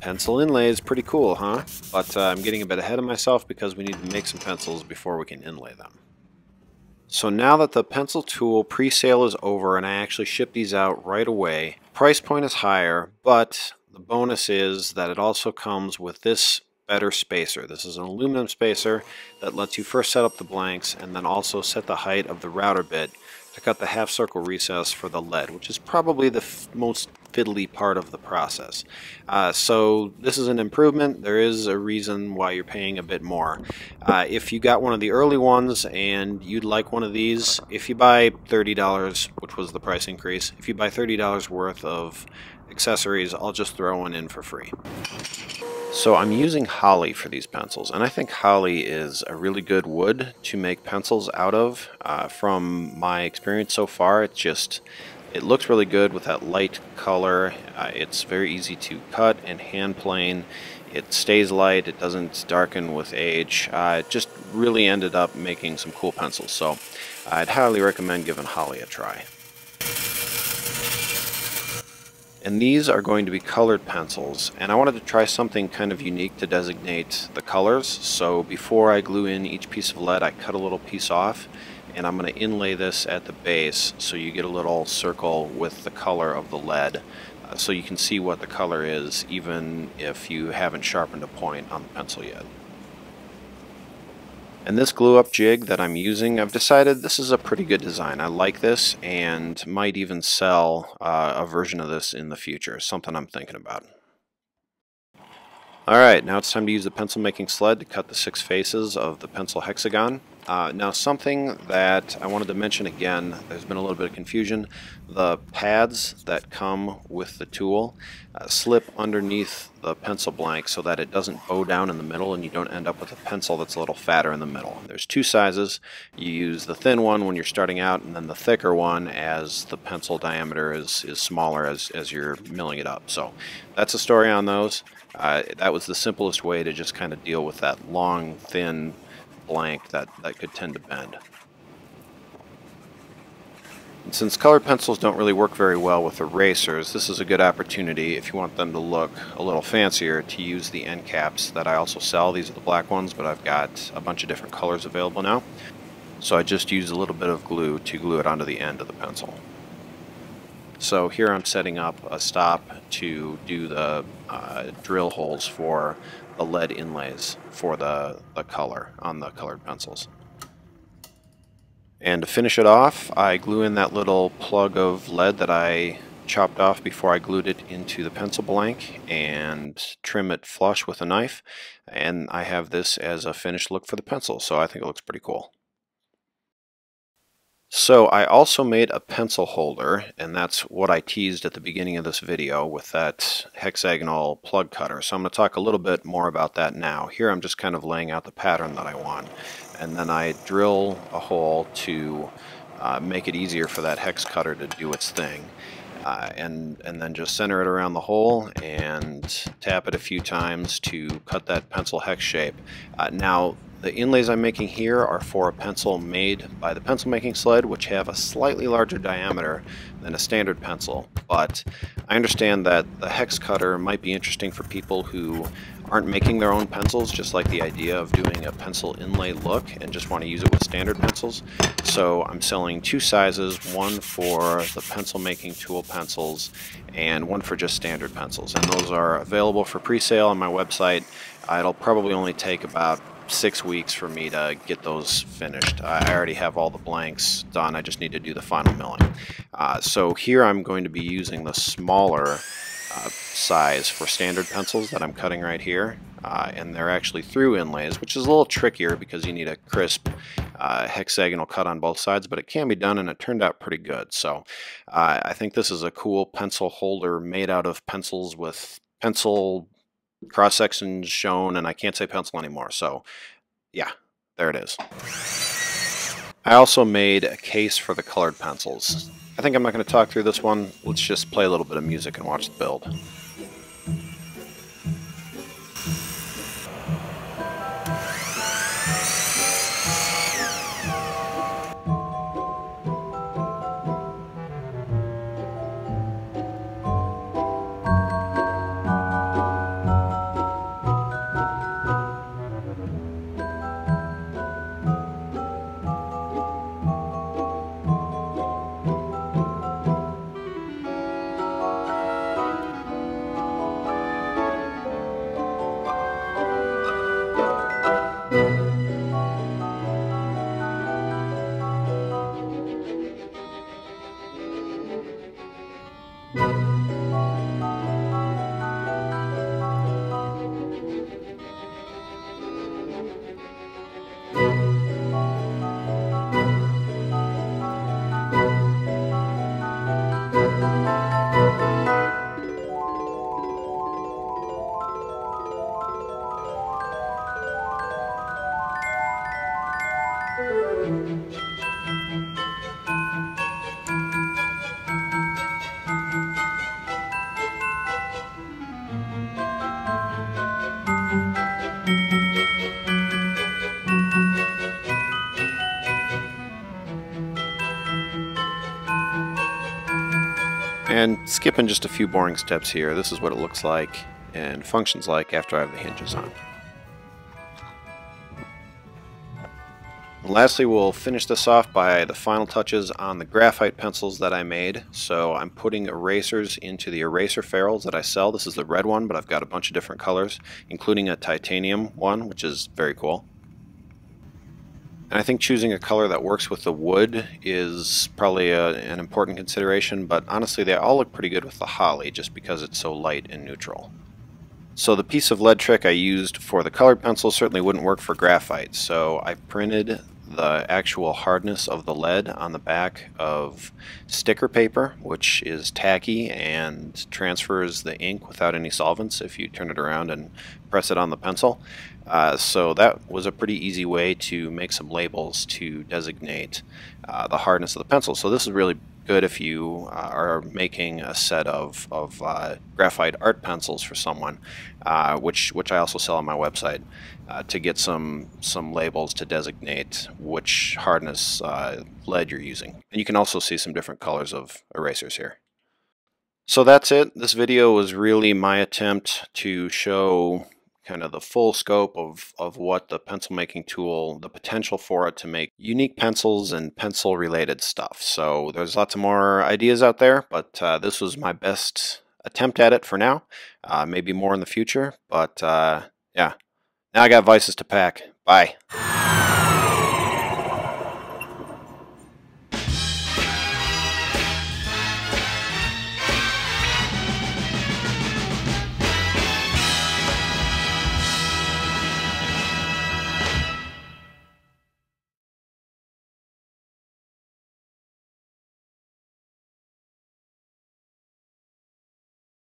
Pencil inlay is pretty cool, huh? But I'm getting a bit ahead of myself because we need to make some pencils before we can inlay them. So now that the pencil tool pre-sale is over and I actually ship these out right away, price point is higher, but the bonus is that it also comes with this better spacer. This is an aluminum spacer that lets you first set up the blanks and then also set the height of the router bit to cut the half circle recess for the lead, which is probably the most fiddly part of the process. So this is an improvement. There is a reason why you're paying a bit more. If you got one of the early ones and you'd like one of these, if you buy $30, which was the price increase, if you buy $30 worth of accessories, I'll just throw one in for free. So I'm using holly for these pencils, and I think holly is a really good wood to make pencils out of. From my experience so far, it looks really good with that light color. It's very easy to cut and hand plane. It stays light, it doesn't darken with age. It just really ended up making some cool pencils, so I'd highly recommend giving holly a try. And these are going to be colored pencils, and I wanted to try something kind of unique to designate the colors. So before I glue in each piece of lead, I cut a little piece off, and I'm going to inlay this at the base so you get a little circle with the color of the lead, so you can see what the color is even if you haven't sharpened a point on the pencil yet. And this glue up jig that I'm using, I've decided this is a pretty good design. I like this and might even sell a version of this in the future, something I'm thinking about. Alright, now it's time to use the pencil making sled to cut the 6 faces of the pencil hexagon. Now something that I wanted to mention again, there's been a little bit of confusion. The pads that come with the tool slip underneath the pencil blank so that it doesn't bow down in the middle and you don't end up with a pencil that's a little fatter in the middle. There's 2 sizes. You use the thin one when you're starting out and then the thicker one as the pencil diameter is smaller as you're milling it up. So that's the story on those. That was the simplest way to just kind of deal with that long, thin blank that could tend to bend. And since colored pencils don't really work very well with erasers, this is a good opportunity if you want them to look a little fancier to use the end caps that I also sell. These are the black ones, but I've got a bunch of different colors available now. So I just use a little bit of glue to glue it onto the end of the pencil. So here I'm setting up a stop to do the drill holes for the lead inlays for the color on the colored pencils. And to finish it off, I glue in that little plug of lead that I chopped off before I glued it into the pencil blank and trim it flush with a knife. And I have this as a finished look for the pencil, so I think it looks pretty cool. So I also made a pencil holder, and that's what I teased at the beginning of this video with that hexagonal plug cutter. So I'm going to talk a little bit more about that now. Here I'm just kind of laying out the pattern that I want, and then I drill a hole to make it easier for that hex cutter to do its thing. And then just center it around the hole and tap it a few times to cut that pencil hex shape. Now the inlays I'm making here are for a pencil made by the pencil making sled, which have a slightly larger diameter than a standard pencil, but I understand that the hex cutter might be interesting for people who aren't making their own pencils, just like the idea of doing a pencil inlay look and just want to use it with standard pencils. So I'm selling 2 sizes, one for the pencil making tool pencils and one for just standard pencils, and those are available for pre-sale on my website. It'll probably only take about 6 weeks for me to get those finished. I already have all the blanks done, I just need to do the final milling. So here I'm going to be using the smaller size for standard pencils that I'm cutting right here, and they're actually through inlays, which is a little trickier because you need a crisp hexagonal cut on both sides, but it can be done and it turned out pretty good. So I think this is a cool pencil holder made out of pencils with pencil cross sections shown, and I can't say pencil anymore, so yeah, there it is. I also made a case for the colored pencils. I think I'm not going to talk through this one. Let's just play a little bit of music and watch the build. And skipping just a few boring steps here, this is what it looks like and functions like after I have the hinges on. And lastly, we'll finish this off by the final touches on the graphite pencils that I made. So I'm putting erasers into the eraser ferrules that I sell. This is the red one, but I've got a bunch of different colors, including a titanium one, which is very cool. And I think choosing a color that works with the wood is probably an important consideration, but honestly they all look pretty good with the holly just because it's so light and neutral. So the piece of lead trick I used for the colored pencil certainly wouldn't work for graphite, so I printed the actual hardness of the lead on the back of sticker paper, which is tacky and transfers the ink without any solvents if you turn it around and press it on the pencil. So that was a pretty easy way to make some labels to designate the hardness of the pencil. So this is really good if you are making a set of graphite art pencils for someone, which I also sell on my website, to get some labels to designate which hardness lead you're using. And you can also see some different colors of erasers here. So that's it. This video was really my attempt to show kind of the full scope of what the pencil making tool, the potential for it to make unique pencils and pencil related stuff. So there's lots of more ideas out there, but this was my best attempt at it for now. Maybe more in the future, but yeah. Now I got vices to pack. Bye.